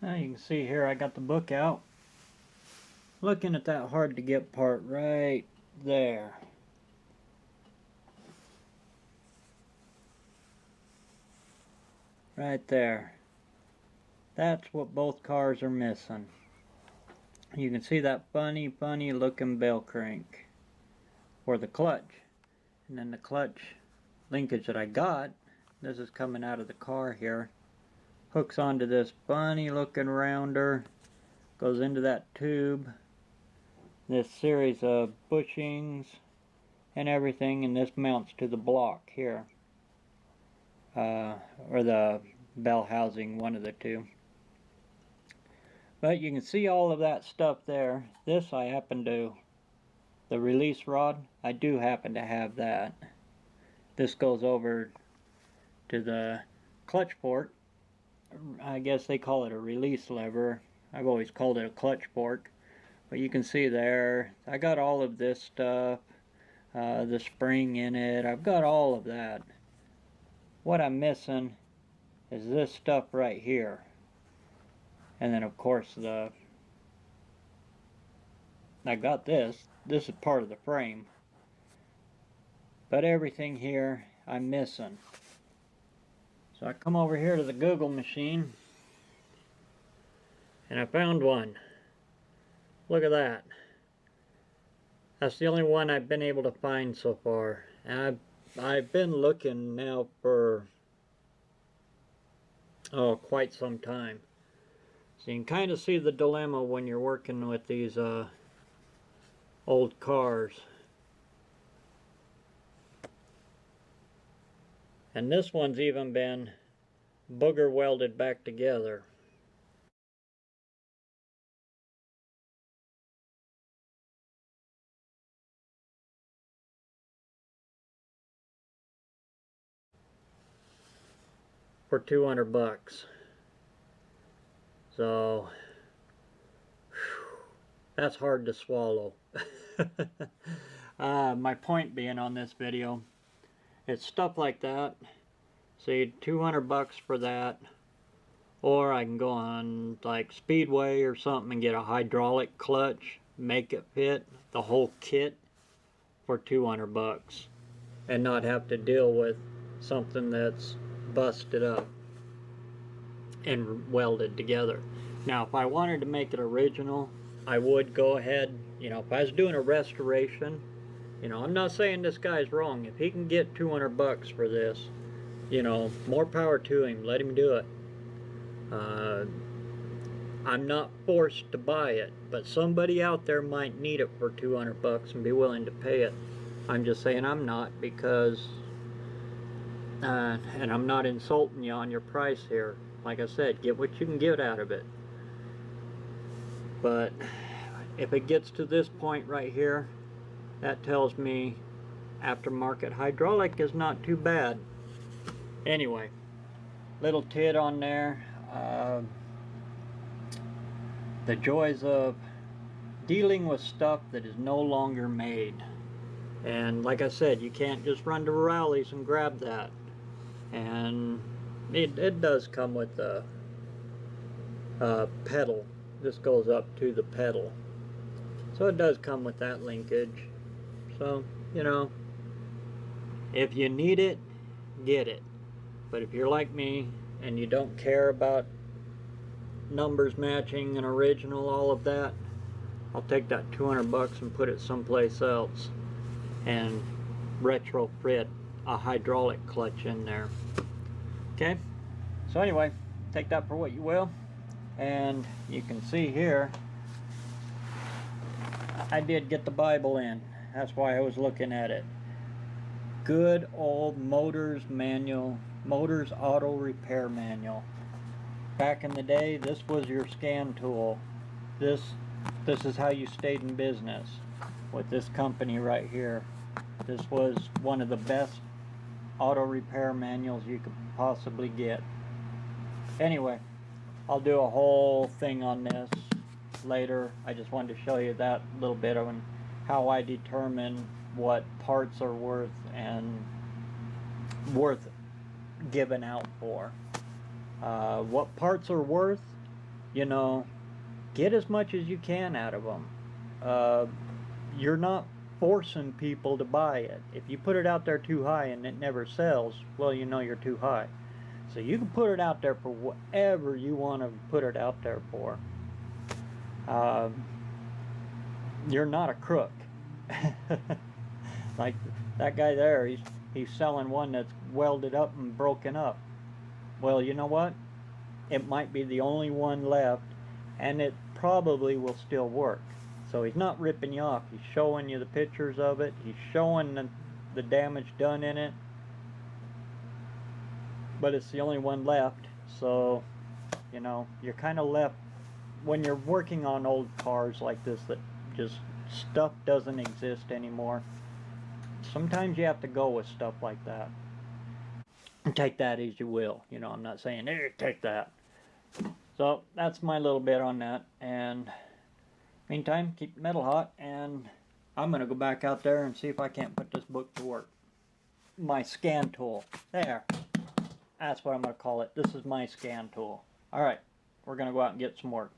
Now you can see here I got the book out. Looking at that hard to get part right there. Right there. That's what both cars are missing. You can see that funny looking bell crank for the clutch. And then the clutch linkage that I got, this is coming out of the car here, hooks onto this funny looking rounder, goes into that tube, this series of bushings and everything, and this mounts to the block here, or the bell housing, one of the two. But you can see all of that stuff there. This I happen to, the release rod, I do happen to have that. This goes over to the clutch port. I guess they call it a release lever. I've always called it a clutch fork. But you can see there, I got all of this stuff, the spring in it, I've got all of that. What I'm missing is this stuff right here. And then of course I got this is part of the frame. But everything here I'm missing. So I come over here to the Google machine and I found one. Look at that. That's the only one I've been able to find so far. And I've been looking now for quite some time. So you can kind of see the dilemma when you're working with these old cars. And this one's even been booger welded back together. For 200 bucks. So that's hard to swallow. My point being on this video, it's stuff like that. See, 200 bucks for that, or I can go on like Speedway or something and get a hydraulic clutch, make it fit the whole kit for 200 bucks and not have to deal with something that's busted up and welded together. Now if I wanted to make it original, I would go ahead, if I was doing a restoration, I'm not saying this guy's wrong. If he can get 200 bucks for this, more power to him, let him do it. I'm not forced to buy it, but somebody out there might need it for 200 bucks and be willing to pay it. I'm just saying I'm not, because and I'm not insulting you on your price here. Like I said, get what you can get out of it. But if it gets to this point right here, that tells me aftermarket hydraulic is not too bad. Anyway, little tid on there. The joys of dealing with stuff that is no longer made. And like I said, you can't just run to rallies and grab that. And it does come with the pedal. This goes up to the pedal. So it does come with that linkage. So, if you need it, get it. But if you're like me and you don't care about numbers matching an original, all of that, I'll take that 200 bucks and put it someplace else and retrofit a hydraulic clutch in there. Okay, so anyway, take that for what you will. And you can see here, I did get the Bible in. That's why I was looking at it. Good old Motors manual, Motors auto repair manual. Back in the day, this was your scan tool. This is how you stayed in business with this company right here. This was one of the best auto repair manuals you could possibly get. Anyway, I'll do a whole thing on this later. I just wanted to show you that little bit of how I determine what parts are worth and worth giving out for. What parts are worth, you know, get as much as you can out of them. You're not forcing people to buy it. If you put it out there too high and it never sells, well, you know you're too high. So you can put it out there for whatever you want to put it out there for. You're not a crook. Like that guy there, he's selling one that's welded up and broken up. Well, you know what? It might be the only one left, and it probably will still work. So he's not ripping you off. He's showing you the pictures of it. He's showing the damage done in it. But it's the only one left. So, you know, you're kind of left when you're working on old cars like this that just stuff doesn't exist anymore. Sometimes you have to go with stuff like that. And take that as you will. You know, I'm not saying, hey, take that. So that's my little bit on that. And meantime, keep the metal hot, and I'm going to go back out there and see if I can't put this book to work. My scan tool. There. That's what I'm going to call it. This is my scan tool. Alright, we're going to go out and get some work.